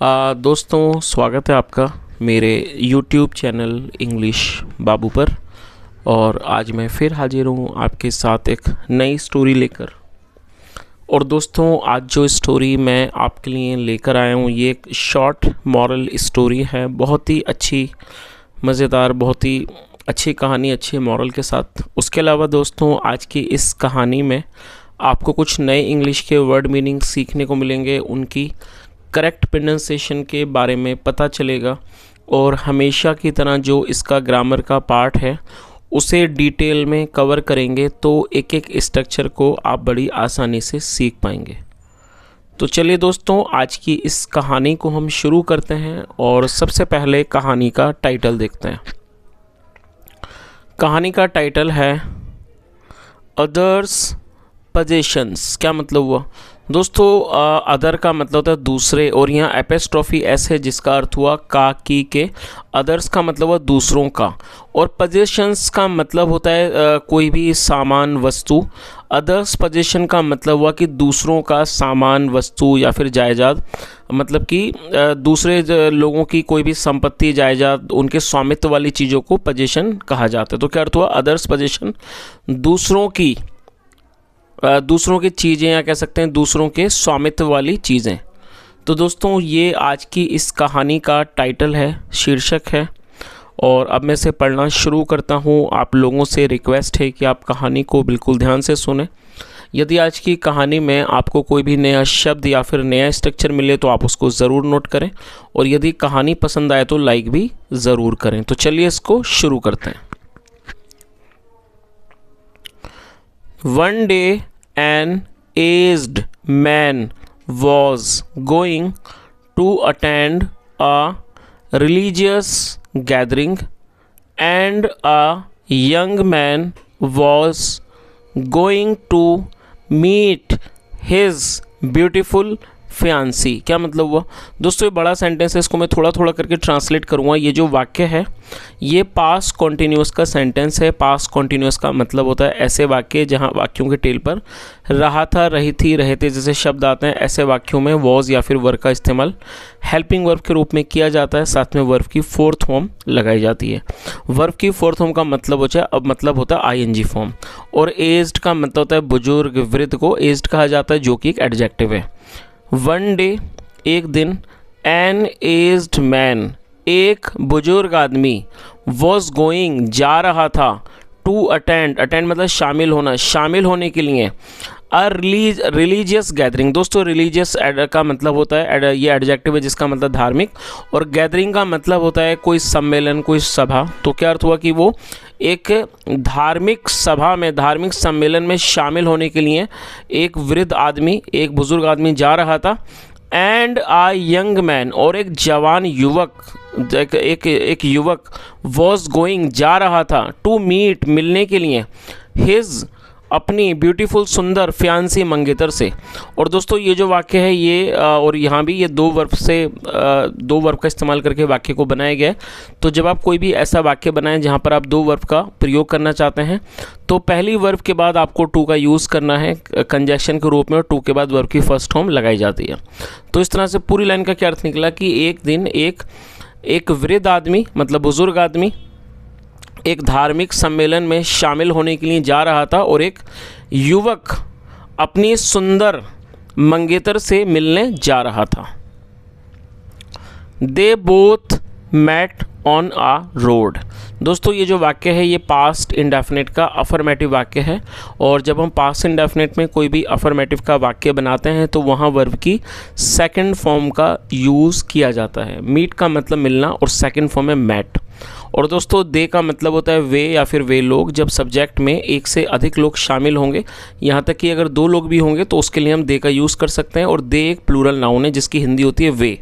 दोस्तों, स्वागत है आपका मेरे YouTube चैनल इंग्लिश बाबू पर। और आज मैं फिर हाजिर हूँ आपके साथ एक नई स्टोरी लेकर। और दोस्तों, आज जो स्टोरी मैं आपके लिए लेकर आया हूँ ये एक शॉर्ट मॉरल स्टोरी है। बहुत ही अच्छी, मज़ेदार, बहुत ही अच्छी कहानी, अच्छे मॉरल के साथ। उसके अलावा दोस्तों, आज की इस कहानी में आपको कुछ नए इंग्लिश के वर्ड मीनिंग सीखने को मिलेंगे, उनकी करेक्ट प्रोनाउंसिएशन के बारे में पता चलेगा। और हमेशा की तरह जो इसका ग्रामर का पार्ट है उसे डिटेल में कवर करेंगे, तो एक एक स्ट्रक्चर को आप बड़ी आसानी से सीख पाएंगे। तो चलिए दोस्तों, आज की इस कहानी को हम शुरू करते हैं। और सबसे पहले कहानी का टाइटल देखते हैं। कहानी का टाइटल है अदर्स पोजेशंस। क्या मतलब हुआ दोस्तों? अदर का मतलब होता है दूसरे, और यहाँ एपिस्ट्रोफी एस है जिसका अर्थ हुआ का, की के। अदर्स का मतलब हुआ दूसरों का, और पोजेशंस का मतलब होता है कोई भी सामान, वस्तु। अदर्स पोजेशन का मतलब हुआ कि दूसरों का सामान, वस्तु या फिर जायदाद, मतलब कि दूसरे लोगों की कोई भी संपत्ति, जायदाद, उनके स्वामित्व वाली चीज़ों को पोजेशन कहा जाता है। तो क्या अर्थ हुआ? अदर्स पोजेशन, दूसरों की चीज़ें, या कह सकते हैं दूसरों के स्वामित्व वाली चीज़ें। तो दोस्तों, ये आज की इस कहानी का टाइटल है, शीर्षक है। और अब मैं इसे पढ़ना शुरू करता हूँ। आप लोगों से रिक्वेस्ट है कि आप कहानी को बिल्कुल ध्यान से सुनें। यदि आज की कहानी में आपको कोई भी नया शब्द या फिर नया स्ट्रक्चर मिले तो आप उसको ज़रूर नोट करें, और यदि कहानी पसंद आए तो लाइक भी ज़रूर करें। तो चलिए इसको शुरू करते हैं। One day, an aged man was going to attend a religious gathering, and a young man was going to meet his beautiful fiancée। क्या मतलब हुआ दोस्तों? ये बड़ा सेंटेंस है, इसको मैं थोड़ा थोड़ा करके ट्रांसलेट करूँगा। ये जो वाक्य है ये पास्ट कॉन्टिन्यूस का सेंटेंस है। पास्ट कॉन्टिन्यूस का मतलब होता है ऐसे वाक्य जहाँ वाक्यों के टेल पर रहा था, रही थी, रहे थे जैसे शब्द आते हैं। ऐसे वाक्यों में वॉज या फिर वर्ब का इस्तेमाल हेल्पिंग वर्ब के रूप में किया जाता है। साथ में वर्ब की फोर्थ फॉर्म लगाई जाती है। वर्ब की फोर्थ फॉर्म का मतलब होता है आईएनजी फॉर्म। और एज्ड का मतलब होता है बुजुर्ग, वृद्ध को एज्ड कहा जाता है, जो कि एक एडजेक्टिव है। वन डे, एक दिन, एन एज्ड मैन, एक बुजुर्ग आदमी, वॉज गोइंग, जा रहा था, टू अटेंड, अटेंड मतलब शामिल होना, शामिल होने के लिए, अ रिलीजियस गैदरिंग। दोस्तों, रिलीजियस का मतलब होता है, ये एडजेक्टिव है जिसका मतलब धार्मिक, और गैदरिंग का मतलब होता है कोई सम्मेलन, कोई सभा। तो क्या अर्थ हुआ कि वो एक धार्मिक सभा में, धार्मिक सम्मेलन में शामिल होने के लिए एक वृद्ध आदमी, एक बुजुर्ग आदमी जा रहा था। एंड आ यंग मैन, और एक जवान युवक, एक युवक, वॉज गोइंग, जा रहा था, टू मीट, मिलने के लिए, हिज, अपनी ब्यूटीफुल, सुंदर, फियांसी, मंगेतर से। और दोस्तों, ये जो वाक्य है ये और यहाँ भी ये दो वर्ब का इस्तेमाल करके वाक्य को बनाया गया है। तो जब आप कोई भी ऐसा वाक्य बनाएं जहाँ पर आप दो वर्ब का प्रयोग करना चाहते हैं, तो पहली वर्ब के बाद आपको टू का यूज़ करना है कंजक्शन के रूप में, और टू के बाद वर्ब की फर्स्ट फॉर्म लगाई जाती है। तो इस तरह से पूरी लाइन का क्या अर्थ निकला कि एक दिन एक वृद्ध आदमी, मतलब बुजुर्ग आदमी, एक धार्मिक सम्मेलन में शामिल होने के लिए जा रहा था, और एक युवक अपनी सुंदर मंगेतर से मिलने जा रहा था। They both met on a road. दोस्तों, ये जो वाक्य है ये पास्ट इंडेफिनिट का अफर्मेटिव वाक्य है। और जब हम पास्ट इंडेफिनिट में कोई भी अफर्मेटिव का वाक्य बनाते हैं तो वहाँ वर्ब की सेकंड फॉर्म का यूज़ किया जाता है। मीट का मतलब मिलना, और सेकंड फॉर्म है मैट। और दोस्तों, दे का मतलब होता है वे या फिर वे लोग, जब सब्जेक्ट में एक से अधिक लोग शामिल होंगे, यहाँ तक कि अगर दो लोग भी होंगे तो उसके लिए हम दे का यूज़ कर सकते हैं। और दे एक प्लूरल नाउन है जिसकी हिंदी होती है वे।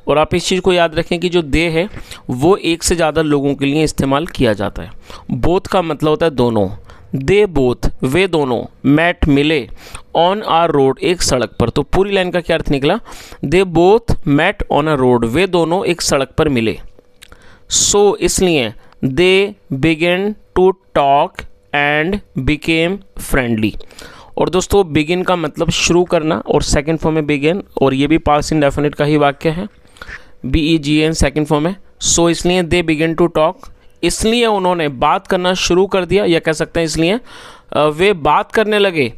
और आप इस चीज़ को याद रखें कि जो दे है वो एक से ज़्यादा लोगों के लिए इस्तेमाल किया जाता है। बोथ का मतलब होता है दोनों। दे बोथ, वे दोनों, मैट, मिले, ऑन आ रोड, एक सड़क पर। तो पूरी लाइन का क्या अर्थ निकला? They both met on a road, वे दोनों एक सड़क पर मिले। सो इसलिए they began to talk and became friendly. और दोस्तों बिगिन का मतलब शुरू करना और सेकंड फॉर्म में बिगिन, और ये भी पास्ट इंडेफिनिट का ही वाक्य है। BEGN सेकेंड फॉर्म है। सो इसलिए दे बिगिन टू टॉक, इसलिए उन्होंने बात करना शुरू कर दिया, या कह सकते हैं इसलिए वे बात करने लगे।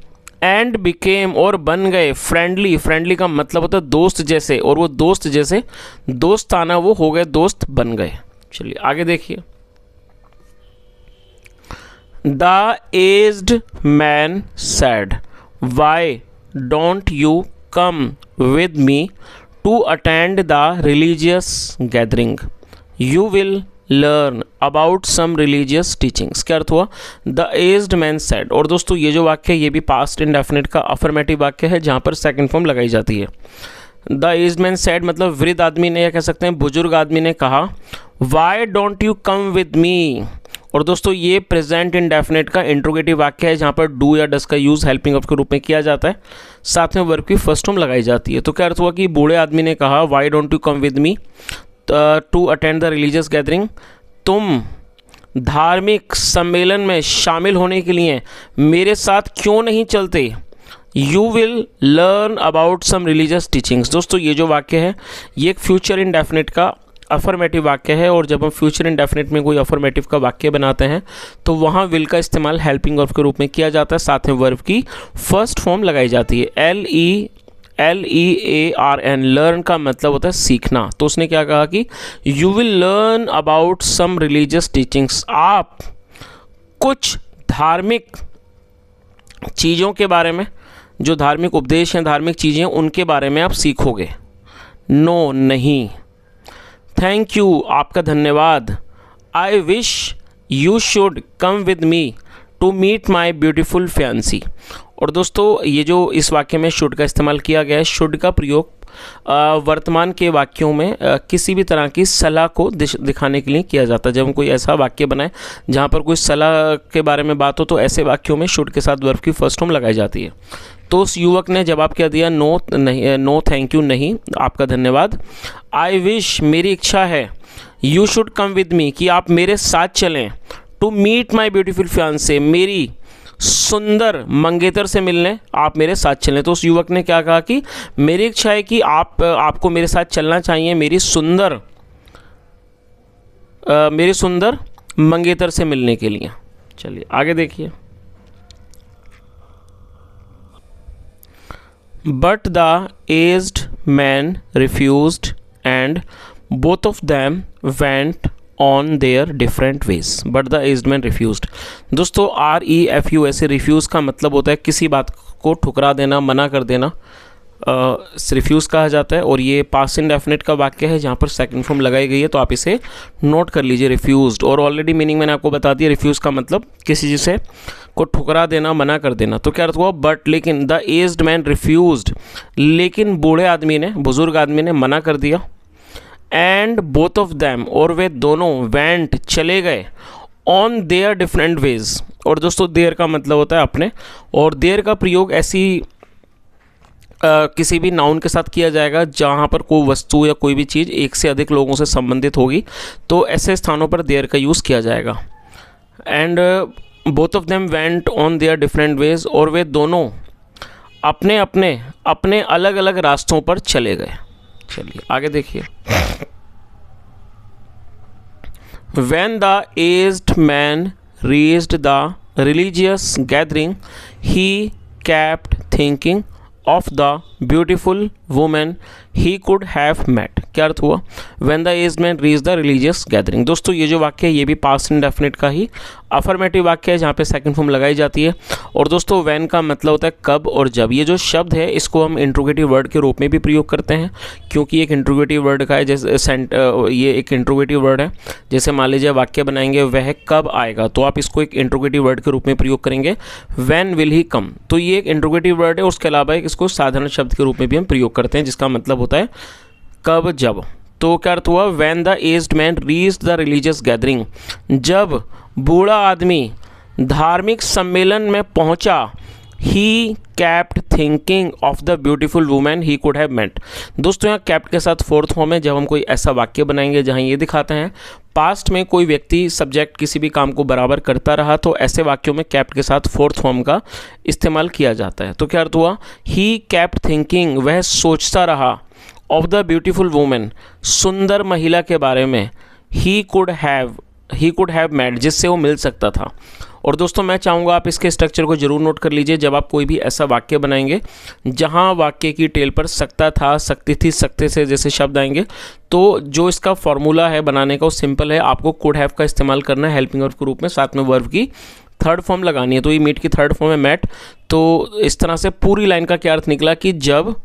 एंड बिकेम और बन गए फ्रेंडली, फ्रेंडली का मतलब होता है दोस्त जैसे, और वो दोस्त जैसे दोस्ताना वो हो गए, दोस्त बन गए। चलिए आगे देखिए। The aged man said, why don't you come with me to attend the religious gathering, you will learn about some religious teachings. क्या अर्थ हुआ? The aged man said. और दोस्तों ये जो वाक्य है ये भी पास्ट इंडेफिनिट का अफर्मेटिव वाक्य है जहाँ पर सेकंड फॉर्म लगाई जाती है। द एज्ड मैन सेड मतलब वृद्ध आदमी ने, या कह सकते हैं बुजुर्ग आदमी ने कहा, why don't you come with मी। और दोस्तों ये प्रेजेंट इंडेफिनिट का इंट्रोगेटिव वाक्य है जहाँ पर डू या डस का यूज़ हेल्पिंग ऑफ के रूप में किया जाता है, साथ में वर्ब की फर्स्ट फॉर्म लगाई जाती है। तो क्या अर्थ हुआ कि बूढ़े आदमी ने कहा, why don't you come with me to attend the religious gathering, तुम धार्मिक सम्मेलन में शामिल होने के लिए मेरे साथ क्यों नहीं चलते। You will learn about some religious teachings. दोस्तों ये जो वाक्य है ये एक फ्यूचर इंडेफिनिट का अफर्मेटिव वाक्य है, और जब हम फ्यूचर इंडेफिनिट में कोई अफर्मेटिव का वाक्य बनाते हैं तो वहाँ विल का इस्तेमाल हेल्पिंग ऑफ के रूप में किया जाता है, साथ में वर्ब की फर्स्ट फॉर्म लगाई जाती है। LEARN, लर्न का मतलब होता है सीखना। तो उसने क्या कहा कि you will learn about some religious teachings, आप कुछ धार्मिक चीज़ों के बारे में, जो धार्मिक उपदेश हैं, धार्मिक चीज़ें, उनके बारे में आप सीखोगे। नो नहीं। थैंक यू, आपका धन्यवाद। I wish you should come with me to meet my beautiful fiancée. और दोस्तों ये जो इस वाक्य में शुड का इस्तेमाल किया गया है, शुड का प्रयोग वर्तमान के वाक्यों में किसी भी तरह की सलाह को दिखाने के लिए किया जाता है। जब हम कोई ऐसा वाक्य बनाए जहाँ पर कोई सलाह के बारे में बात हो तो ऐसे वाक्यों में शुड के साथ वर्ब की फर्स्ट फॉर्म लगाई जाती है। तो उस युवक ने जवाब क्या दिया, नो नहीं, नो थैंक यू नहीं, आपका धन्यवाद। आई विश, मेरी इच्छा है, you should come with me, कि आप मेरे साथ चलें, to meet my beautiful fiancée, मेरी सुंदर मंगेतर से मिलने आप मेरे साथ चलें। तो उस युवक ने क्या कहा कि मेरी इच्छा है कि आपको मेरे साथ चलना चाहिए मेरी सुंदर मंगेतर से मिलने के लिए। चलिए आगे देखिए। But the aged man refused and both of them went on their different ways. But the aged man refused, दोस्तों REFUS, रिफ्यूज़ का मतलब होता है किसी बात को ठुकरा देना, मना कर देना, रिफ्यूज़ कहा जाता है। और ये पास्ट इंडेफिनिट का वाक्य है जहाँ पर सेकंड फॉर्म लगाई गई है, तो आप इसे नोट कर लीजिए, रिफ्यूज्ड। और ऑलरेडी मीनिंग मैंने आपको बता दिया, रिफ्यूज़ का मतलब किसी चीज़ से को ठुकरा देना, मना कर देना। तो क्या अर्थ हुआ, बट लेकिन द एज्ड मैन रिफ्यूज्ड, लेकिन बूढ़े आदमी ने, बुजुर्ग आदमी ने मना कर दिया। एंड बोथ ऑफ दैम, और वे दोनों, वेंट चले गए, ऑन देयर डिफरेंट वेज। और दोस्तों देयर का मतलब होता है अपने, और देयर का प्रयोग ऐसी किसी भी नाउन के साथ किया जाएगा जहाँ पर कोई वस्तु या कोई भी चीज़ एक से अधिक लोगों से संबंधित होगी, तो ऐसे स्थानों पर देयर का यूज़ किया जाएगा। And both of them went on their different ways, और वे दोनों अपने अलग अलग रास्तों पर चले गए। चलिए आगे देखिए। When the aged man reached the religious gathering, he kept thinking of the beautiful woman he could have met. क्या अर्थ हुआ, when the aged man reached the religious gathering। दोस्तों ये जो वाक्य है ये भी पास्ट इंडेफिनिट का ही अफर्मेटिव वाक्य है जहाँ पे सेकंड फॉर्म लगाई जाती है। और दोस्तों when का मतलब होता है कब और जब। ये जो शब्द है इसको हम इंट्रोगेटिव वर्ड के रूप में भी प्रयोग करते हैं, क्योंकि एक इंट्रोगेटिव वर्ड का है, जैसे ये एक इंट्रोगेटिव वर्ड है। जैसे मान लीजिए वाक्य बनाएंगे वह कब आएगा, तो आप इसको एक इंट्रोगेटिव वर्ड के रूप में प्रयोग करेंगे, when will he come। तो ये एक इंट्रोगेटिव वर्ड है, उसके अलावा इसको साधारण शब्द के रूप में भी हम प्रयोग करते हैं जिसका मतलब होता है कब, जब। तो क्या अर्थ हुआ, when the aged man reached the religious gathering, जब बूढ़ा आदमी धार्मिक सम्मेलन में पहुंचा, he kept thinking of the beautiful woman he could have met। दोस्तों यहाँ kept के साथ फोर्थ फॉर्म है। जब हम कोई ऐसा वाक्य बनाएंगे जहाँ ये दिखाते हैं पास्ट में कोई व्यक्ति सब्जेक्ट किसी भी काम को बराबर करता रहा, तो ऐसे वाक्यों में kept के साथ फोर्थ फॉर्म का इस्तेमाल किया जाता है। तो क्या अर्थ हुआ, he kept thinking, वह सोचता रहा, ऑफ द ब्यूटीफुल वुमेन, सुंदर महिला के बारे में, ही कुड हैव मेट, जिससे वो मिल सकता था। और दोस्तों मैं चाहूँगा आप इसके स्ट्रक्चर को जरूर नोट कर लीजिए जब आप कोई भी ऐसा वाक्य बनाएंगे जहाँ वाक्य की टेल पर सकता था, सकती थी, सकते से जैसे शब्द आएंगे, तो जो इसका फॉर्मूला है बनाने का वो सिंपल है, आपको कुड हैव का इस्तेमाल करना है हेल्पिंग वर्ब के रूप में, साथ में वर्ब की थर्ड फॉर्म लगानी है। तो ये मीट की थर्ड फॉर्म है मैट। तो इस तरह से पूरी लाइन का क्या अर्थ निकला कि जब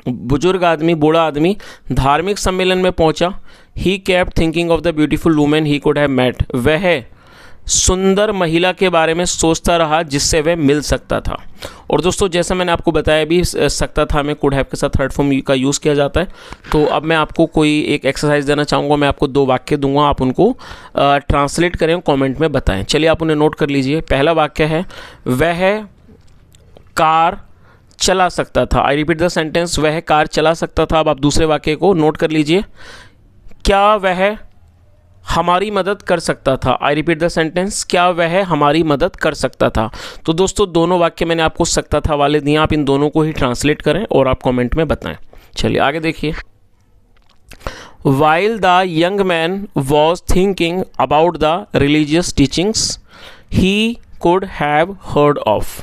बुजुर्ग आदमी, बूढ़ा आदमी धार्मिक सम्मेलन में पहुंचा, he kept thinking of the beautiful women he could have met, वह सुंदर महिला के बारे में सोचता रहा जिससे वह मिल सकता था। और दोस्तों जैसा मैंने आपको बताया भी, सकता था में कुड हैव के साथ थर्ड फॉर्म का यूज़ किया जाता है। तो अब मैं आपको कोई एक एक्सरसाइज देना चाहूँगा, मैं आपको 2 वाक्य दूंगा, आप उनको ट्रांसलेट करें, कमेंट में बताएं। चलिए आप उन्हें नोट कर लीजिए। पहला वाक्य है, वह कार चला सकता था। आई रिपीट द सेंटेंस, वह कार चला सकता था। अब आप दूसरे वाक्य को नोट कर लीजिए, क्या वह हमारी मदद कर सकता था। आई रिपीट द सेंटेंस, क्या वह हमारी मदद कर सकता था। तो दोस्तों दोनों वाक्य मैंने आपको सकता था वाले दिए, आप इन दोनों को ही ट्रांसलेट करें और आप कमेंट में बताएं। चलिए आगे देखिए। While the young man was thinking about the religious teachings he could have heard of,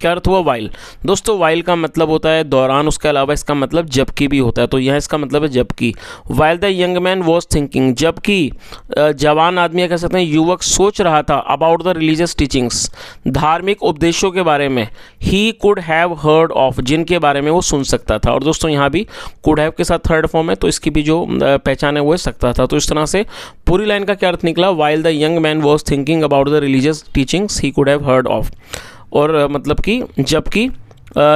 क्या अर्थ हुआ वाइल। दोस्तों वाइल का मतलब होता है दौरान, उसके अलावा इसका मतलब जबकि भी होता है। तो यहाँ इसका मतलब है जबकि। While the young man was thinking, जबकि जवान आदमी कह सकते हैं युवक सोच रहा था, अबाउट द रिलीजियस टीचिंग्स, धार्मिक उपदेशों के बारे में, ही कुड हैव हर्ड ऑफ, जिनके बारे में वो सुन सकता था। और दोस्तों यहाँ भी कुड हैव के साथ थर्ड फॉर्म है, तो इसकी भी जो पहचान है वो सकता था। तो इस तरह से पूरी लाइन का क्या अर्थ निकला, while the young man was thinking about the religious teachings he could have heard of, और मतलब कि जबकि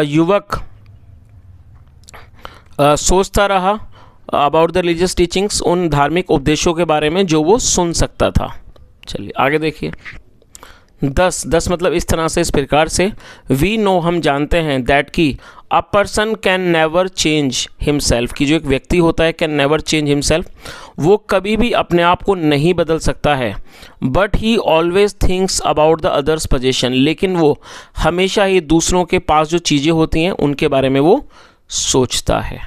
युवक सोचता रहा अबाउट द रिलीजियस टीचिंग्स, उन धार्मिक उपदेशों के बारे में जो वो सुन सकता था। चलिए आगे देखिए। 10 मतलब इस तरह से, इस प्रकार से, वी नो, हम जानते हैं, दैट की अ person can never change himself, की जो एक व्यक्ति होता है कैन नेवर चेंज हिमसेल्फ, वो कभी भी अपने आप को नहीं बदल सकता है। But he always thinks about the others possession, लेकिन वो हमेशा ही दूसरों के पास जो चीज़ें होती हैं उनके बारे में वो सोचता है।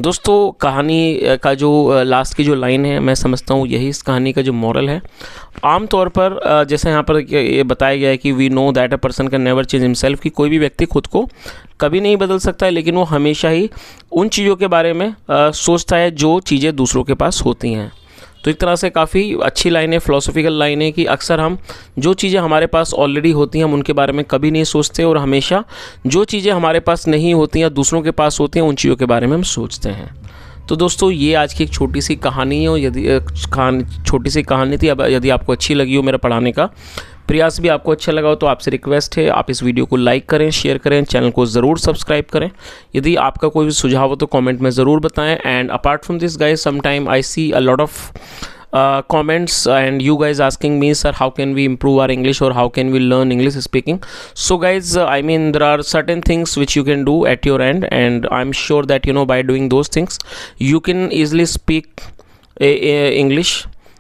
दोस्तों कहानी का जो लास्ट की जो लाइन है, मैं समझता हूँ यही इस कहानी का जो मॉरल है। आमतौर पर जैसे यहाँ पर ये बताया गया है कि we know that a person can never change himself, कि कोई भी व्यक्ति खुद को कभी नहीं बदल सकता है, लेकिन वो हमेशा ही उन चीज़ों के बारे में सोचता है जो चीज़ें दूसरों के पास होती हैं। तो एक तरह से काफ़ी अच्छी लाइन है, फिलोसॉफिकल लाइन है, कि अक्सर हम जो चीज़ें हमारे पास ऑलरेडी होती हैं हम उनके बारे में कभी नहीं सोचते, और हमेशा जो चीज़ें हमारे पास नहीं होती हैं, दूसरों के पास होती हैं, उन चीज़ों के बारे में हम सोचते हैं। तो दोस्तों ये आज की एक छोटी सी कहानी है, और यदि छोटी सी कहानी थी, अब यदि आपको अच्छी लगी हो, मेरा पढ़ाने का प्रयास भी आपको अच्छा लगा हो, तो आपसे रिक्वेस्ट है आप इस वीडियो को लाइक करें, शेयर करें, चैनल को ज़रूर सब्सक्राइब करें। यदि आपका कोई भी सुझाव हो तो कमेंट में ज़रूर बताएं। And apart from this guys, sometime I see a lot of comments and you guys asking me, sir, how can we improve our English or how can we learn English speaking? So guys, I mean there are certain things which you can do at your end, and I'm sure that you know by doing those things you can easily speak English.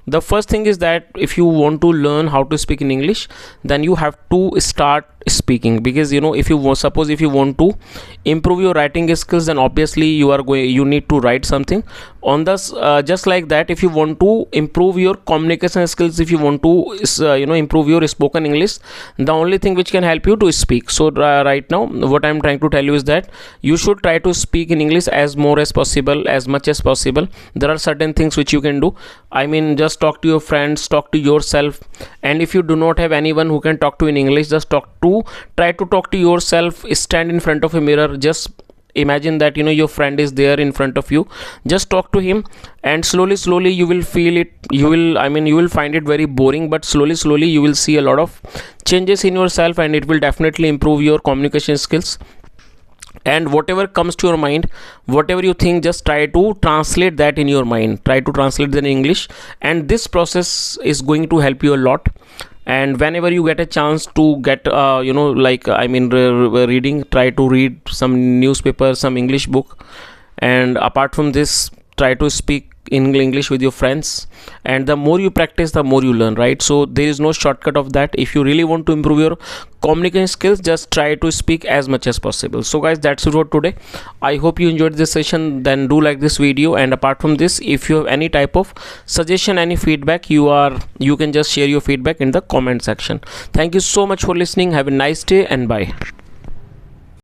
The first thing is that if you want to learn how to speak in English, then you have to start speaking, because you know if you suppose if you want to improve your writing skills, then obviously you need to write something on this. Just like that, if you want to improve your communication skills, if you want to improve your spoken English, the only thing which can help you to speak. So right now what I'm trying to tell you is that you should try to speak in English as more as possible, as much as possible. There are certain things which you can do. I mean, just talk to your friends, talk to yourself, and if you do not have anyone who can talk to in English, just try to talk to yourself. Stand in front of a mirror, just imagine that you know your friend is there in front of you, just talk to him, and slowly you will feel it, you will find it very boring, but slowly you will see a lot of changes in yourself, and it will definitely improve your communication skills. And whatever comes to your mind, whatever you think, just try to translate that in your mind, try to translate that in English, and this process is going to help you a lot. And whenever you get a chance to get reading, try to read some newspaper, some English book, and apart from this, try to speak in English with your friends, and the more you practice, the more you learn, right? So there is no shortcut of that. If you really want to improve your communication skills, just try to speak as much as possible. So guys, that's it for today. I hope you enjoyed this session. Then do like this video, and apart from this, if you have any type of suggestion, any feedback, you can just share your feedback in the comment section. Thank you so much for listening. Have a nice day, and bye.